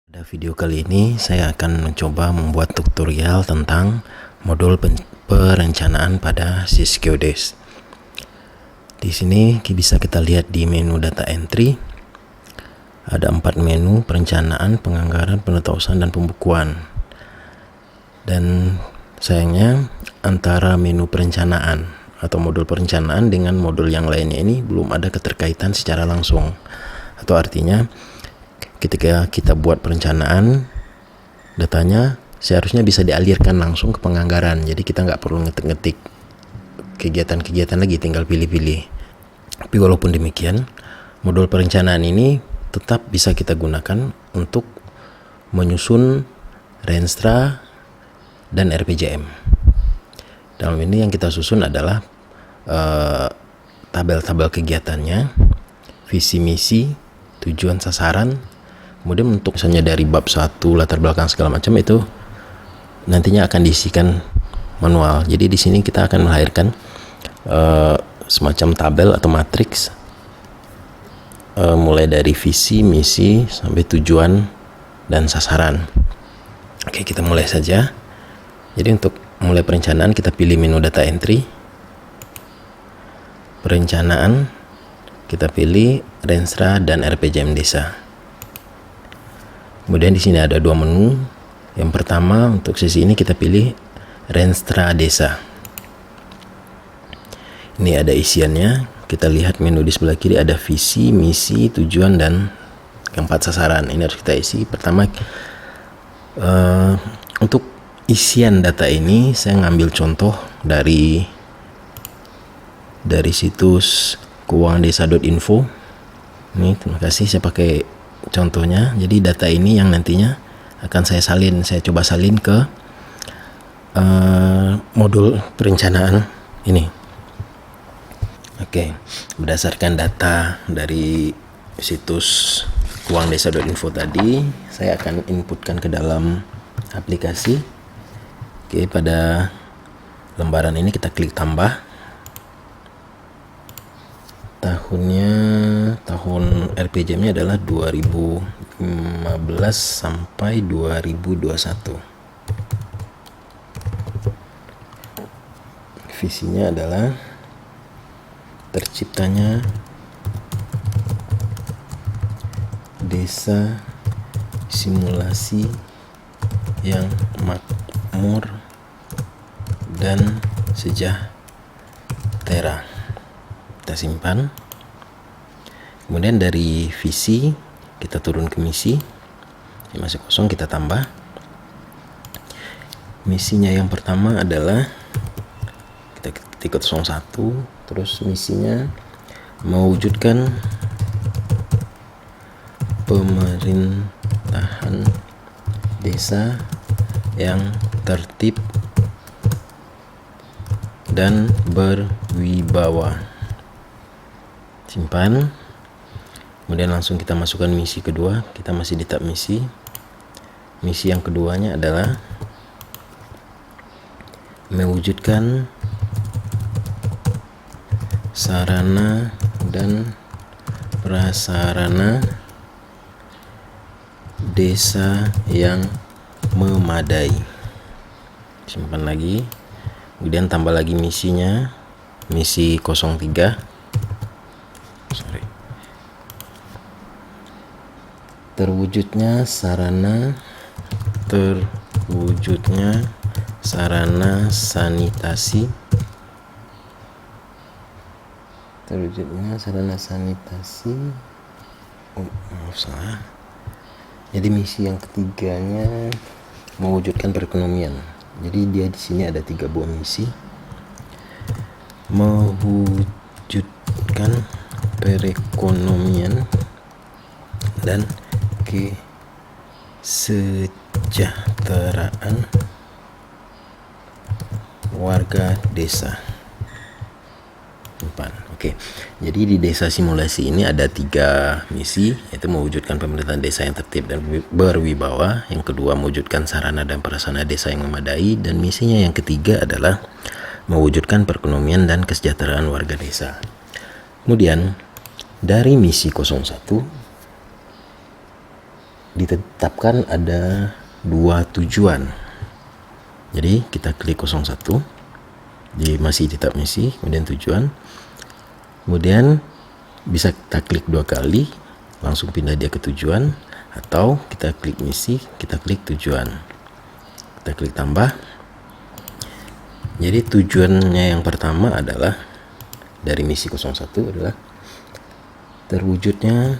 Pada video kali ini saya akan mencoba membuat tutorial tentang modul perencanaan pada SysGeodes. Di sini bisa kita lihat di menu data entry ada 4 menu: perencanaan, penganggaran, penetausan, dan pembukuan. Dan sayangnya antara menu perencanaan atau modul perencanaan dengan modul yang lainnya ini belum ada keterkaitan secara langsung, atau artinya ketika kita buat perencanaan, datanya seharusnya bisa dialirkan langsung ke penganggaran. Jadi kita nggak perlu ngetik-ngetik kegiatan-kegiatan lagi, tinggal pilih-pilih. Tapi walaupun demikian, modul perencanaan ini tetap bisa kita gunakan untuk menyusun Renstra dan RPJM. Dalam ini yang kita susun adalah tabel-tabel kegiatannya, visi misi, tujuan sasaran. Kemudian untuk misalnya dari bab 1, latar belakang segala macam, itu nantinya akan diisikan manual. Jadi di sini kita akan melahirkan semacam tabel atau matriks mulai dari visi, misi sampai tujuan dan sasaran. Oke, kita mulai saja. Jadi untuk mulai perencanaan kita pilih menu data entry. Perencanaan kita pilih Renstra dan RPJM Desa. Kemudian di sini ada 2 menu. Yang pertama, untuk sesi ini kita pilih Renstra Desa. Ini ada isiannya. Kita lihat menu di sebelah kiri ada visi, misi, tujuan, dan keempat sasaran. Ini harus kita isi. Pertama, untuk isian data ini saya ngambil contoh dari situs keuvangandesa.info. Ini terima kasih, saya pakai contohnya. Jadi data ini yang nantinya akan saya coba salin ke modul perencanaan ini. Oke, berdasarkan data dari situs keuvangandesa.info tadi, saya akan inputkan ke dalam aplikasi. Oke, pada lembaran ini kita klik tambah. Tahun RPJM-nya adalah 2015 sampai 2021. Visinya adalah terciptanya desa simulasi yang makmur dan sejahtera. Kita simpan. Kemudian dari visi kita turun ke misi. Ini masih kosong, kita tambah. Misinya yang pertama adalah kita ketik 01, terus misinya mewujudkan pemerintahan desa yang tertib dan berwibawa. Simpan. Kemudian langsung kita masukkan misi kedua. Kita masih di tab misi. Misi yang keduanya adalah mewujudkan sarana dan prasarana desa yang memadai. Simpan lagi. Kemudian tambah lagi misinya, misi 03. Terwujudnya sarana sanitasi. Salah. Jadi misi yang ketiganya mewujudkan perekonomian. Jadi dia di sini ada 3 buah misi. Mewujudkan perekonomian dan kesejahteraan warga desa. Oke, jadi di desa simulasi ini ada 3 misi, yaitu mewujudkan pemerintahan desa yang tertib dan berwibawa. Yang kedua, mewujudkan sarana dan prasarana desa yang memadai. Dan misinya yang ketiga adalah mewujudkan perekonomian dan kesejahteraan warga desa. Kemudian dari misi 01 ditetapkan ada dua tujuan. Jadi kita klik 01, masih di tab misi, kemudian tujuan, kemudian bisa kita klik 2 kali langsung pindah dia ke tujuan, atau kita klik misi, kita klik tujuan, kita klik tambah. Jadi tujuannya yang pertama adalah dari misi 01 adalah terwujudnya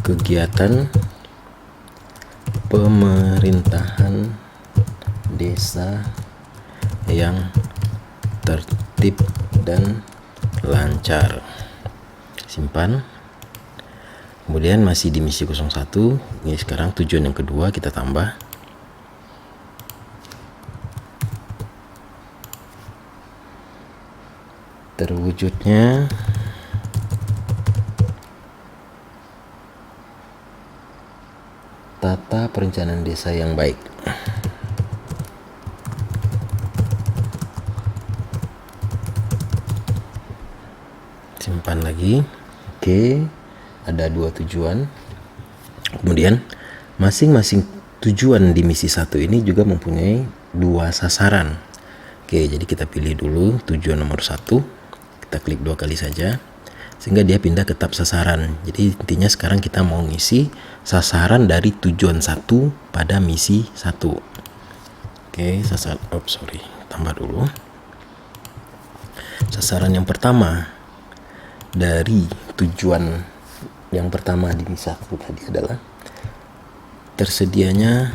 kegiatan pemerintahan desa yang tertib dan lancar. Simpan. Kemudian masih di misi 01. Ini sekarang tujuan yang kedua kita tambah. Terwujudnya tata perencanaan desa yang baik. Simpan lagi. Oke, ada dua tujuan. Kemudian masing-masing tujuan di misi 1 ini juga mempunyai dua sasaran. Oke, jadi kita pilih dulu tujuan nomor 1. Kita klik 2 kali saja sehingga dia pindah ke tab sasaran. Jadi intinya sekarang kita mau ngisi sasaran dari tujuan 1 pada misi 1. Oke, tambah dulu. Sasaran yang pertama dari tujuan yang pertama di misi 1 tadi adalah tersedianya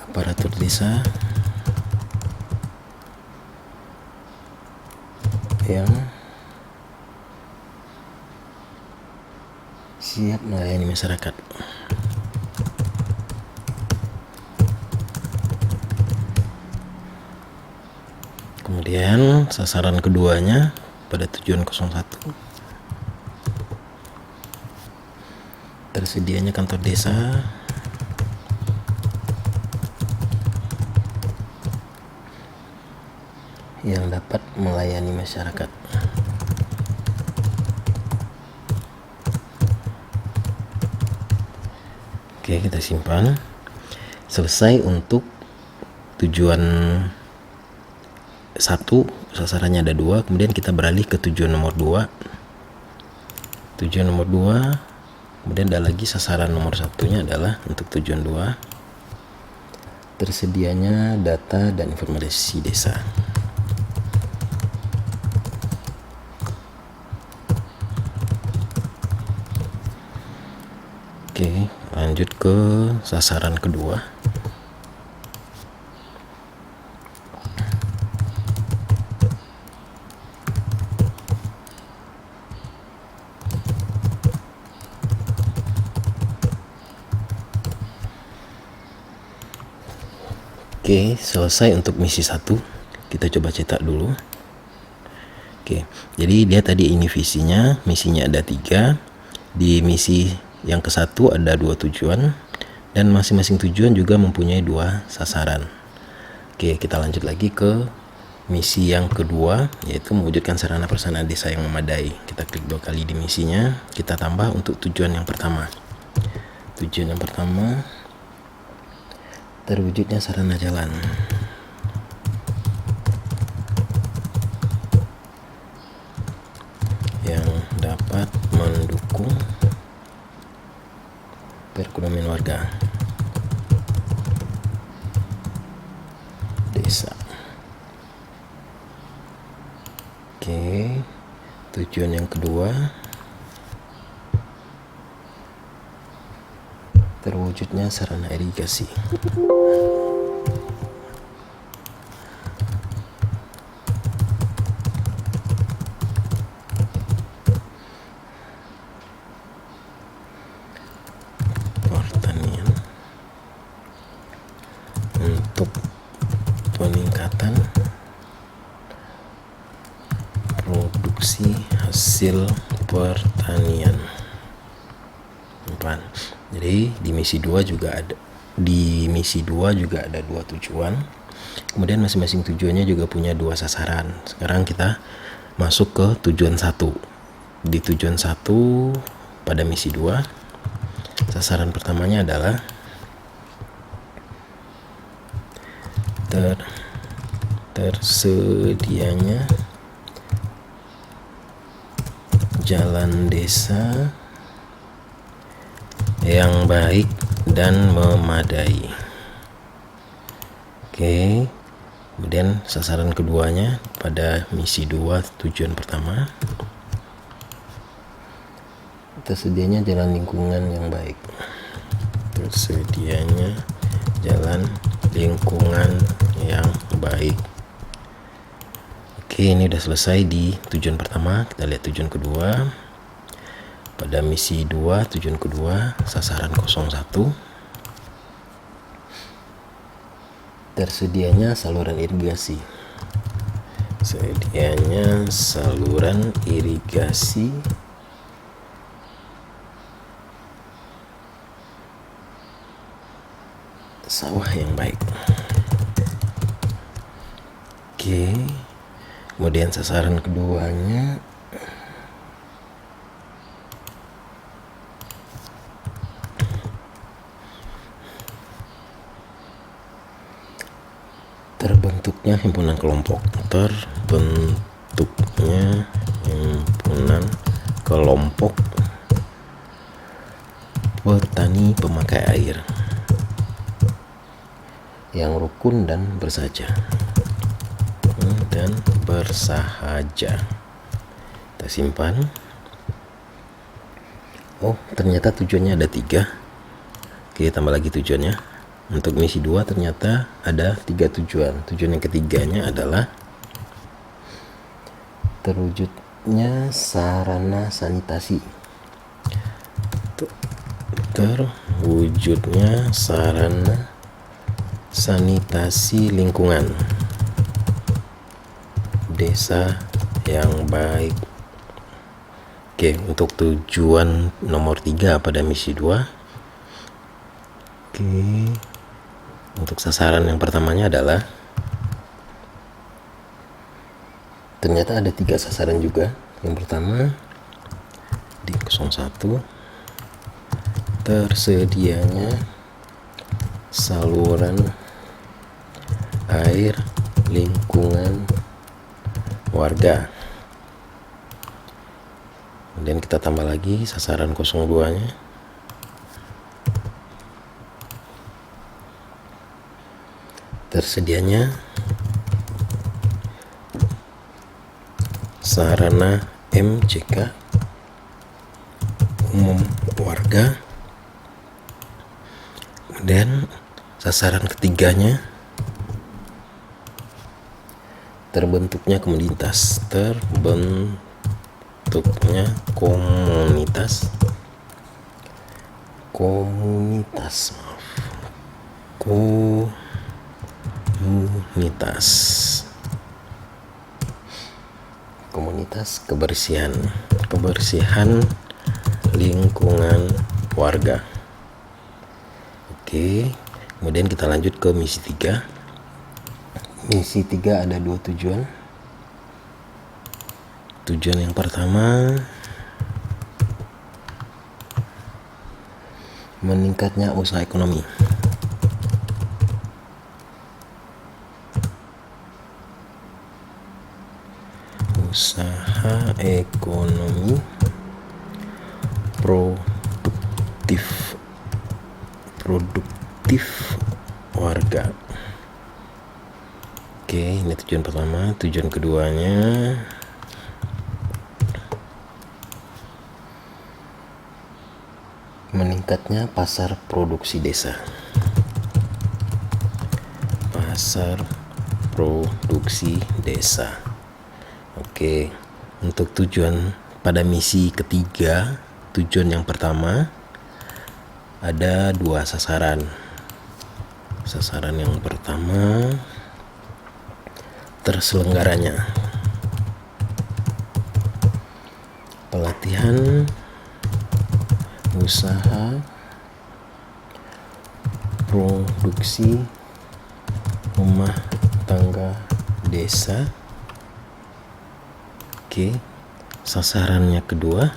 aparatur desa yang siap melayani masyarakat. Kemudian sasaran keduanya pada tujuan 01 tersedianya kantor desa yang dapat melayani masyarakat. Oke, kita simpan. Selesai untuk tujuan 1, sasarannya ada 2. Kemudian kita beralih ke tujuan nomor 2. Tujuan nomor 2, kemudian ada lagi sasaran nomor 1-nya adalah untuk tujuan 2, tersedianya data dan informasi desa. Oke, lanjut ke sasaran kedua. Oke, selesai untuk misi 1. Kita coba cetak dulu. Oke, jadi dia tadi ini visinya, misinya ada 3. Di misi yang ke-1 ada 2 tujuan, dan masing-masing tujuan juga mempunyai 2 sasaran. Oke, kita lanjut lagi ke misi yang kedua, yaitu mewujudkan sarana prasarana desa yang memadai. Kita klik 2 kali di misinya, kita tambah untuk tujuan yang pertama. Tujuan yang pertama, terwujudnya sarana jalan yang dapat mendukung perekonomian warga desa. Oke, tujuan yang kedua, terwujudnya sarana irigasi. Pertanian untuk peningkatan produksi hasil pertanian. Jadi di misi 2 juga ada juga ada 2 tujuan. Kemudian masing-masing tujuannya juga punya 2 sasaran. Sekarang kita masuk ke tujuan 1. Di tujuan 1 pada misi 2, sasaran pertamanya adalah tersedianya jalan desa yang baik dan memadai. Oke. Kemudian sasaran keduanya pada misi 2 tujuan pertama, tersedianya jalan lingkungan yang baik. Tersedianya jalan lingkungan yang baik. Oke, ini udah selesai di tujuan pertama. Kita lihat tujuan kedua. Pada misi 2 tujuan kedua, sasaran 01, tersedianya saluran irigasi. Sedianya saluran irigasi sawah yang baik. Oke. Kemudian sasaran keduanya, terbentuknya himpunan kelompok. Terbentuknya himpunan kelompok petani pemakai air yang rukun dan bersahaja. Kita simpan. Oh, ternyata tujuannya ada 3. Oke, tambah lagi tujuannya. Untuk misi 2 ternyata ada 3 tujuan. Tujuan yang ketiganya adalah terwujudnya sarana sanitasi. Terwujudnya sarana sanitasi lingkungan desa yang baik. Oke, untuk tujuan nomor 3 pada misi 2. Oke. Untuk sasaran yang pertamanya adalah, ternyata ada 3 sasaran juga. Yang pertama di 01, tersedianya saluran air lingkungan warga. Kemudian kita tambah lagi sasaran 02 nya, tersedianya sarana MCK umum warga. Kemudian sasaran ketiganya, terbentuknya komunitas. Terbentuknya komunitas kebersihan lingkungan warga. Oke, kemudian kita lanjut ke misi 3. Misi 3 ada 2 tujuan. Tujuan yang pertama, meningkatnya usaha ekonomi. Usaha ekonomi produktif warga. Oke, ini tujuan pertama. Tujuan keduanya, meningkatnya pasar produksi desa. Pasar produksi desa. Oke, untuk tujuan pada misi ketiga, tujuan yang pertama ada 2 sasaran. Sasaran yang pertama, terselenggaranya pelatihan usaha produksi rumah tangga desa. Oke, sasarannya kedua,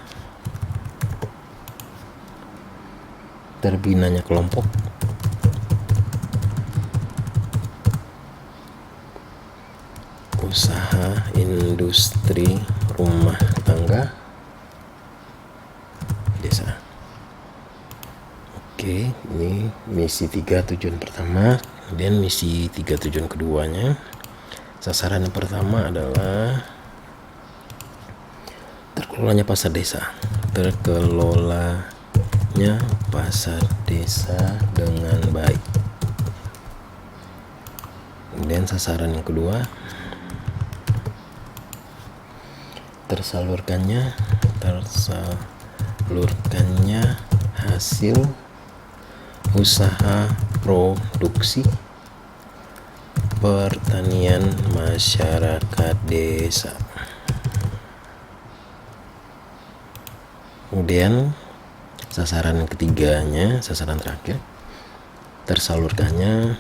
terbinanya kelompok, usaha industri rumah tangga desa. Oke, ini misi 3 tujuan pertama, kemudian misi 3 tujuan keduanya. Sasaran yang pertama adalah terkelolanya pasar desa. Terkelolanya pasar desa dengan baik. Kemudian sasaran yang kedua, tersalurkannya hasil usaha produksi pertanian masyarakat desa. Kemudian sasaran ketiganya, sasaran terakhir, tersalurkannya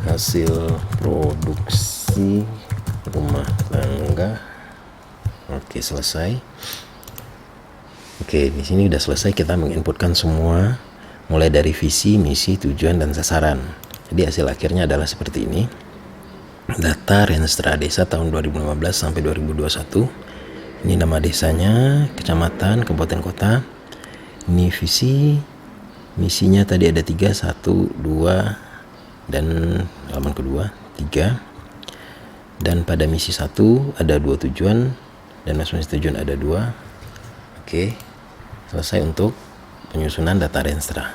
hasil produksi rumah tangga. Oke, selesai. Oke, di sini udah selesai, kita menginputkan semua mulai dari visi, misi, tujuan, dan sasaran. Jadi hasil akhirnya adalah seperti ini. Data Renstra Desa tahun 2015 sampai 2021. Ini nama desanya, kecamatan, kabupaten, kota. Ini visi, misinya tadi ada 3, 1, 2, dan halaman kedua 3. Dan pada misi 1 ada 2 tujuan, dan masing-masing tujuan ada 2. Oke, selesai untuk penyusunan data Renstra.